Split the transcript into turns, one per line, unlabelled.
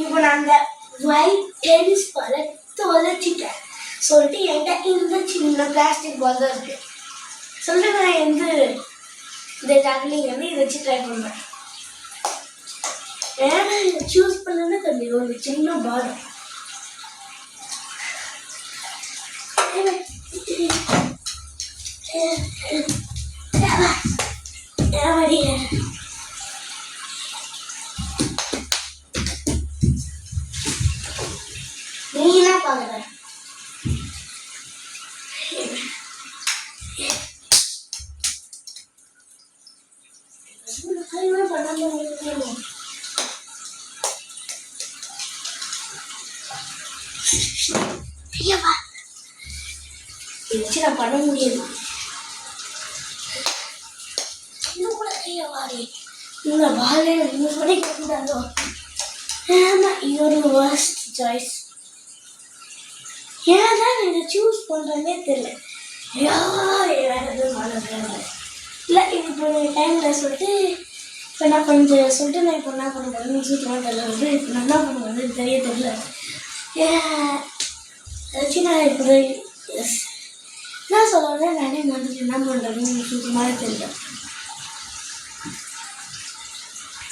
இப்போ நான் அந்த ஒயிட் டென்னிஸ் பாலை தொலைச்சிட்டேன் சொல்லிட்டு என்கிட்ட இந்த சின்ன பிளாஸ்டிக் பால் தான் இருக்கு சொல்லிட்டு நான் இந்த டக்லிங் வந்து இதை வச்சு ட்ரை பண்ணுவேன். ஏன்னா இதை சூஸ் பண்ணணும்னு தெரியும் ஒரு சின்ன பால். நீ என்ன பாக்குற? வச்சு நான் பண்ண முடியாது. இன்னும் கூட கையவாடி இந்த பாலே யூஸ் பண்ணி கூடாதோ. ஏன்னா இது ஒரு worst சாய்ஸ். ஏன் தான் இதை சூஸ் பண்ணுறேன்னே தெரியல. வேறு எதுவும் பண்ண இல்லை. இப்போ டைமில் சொல்லிட்டு இப்போ என்ன பண்ணுறது சொல்லிட்டு நான் இப்போ என்ன பண்ண போகிறேன்னு சூட்டமாக தெரியல வந்து இப்போ நான் என்ன பண்ணுறது தெரியல. ஏதாச்சும் நான் இப்போ என்ன சொல்கிறேன் நானே மாதிரி என்ன பண்ணுறதுன்னு சுத்தமாக தெரியல.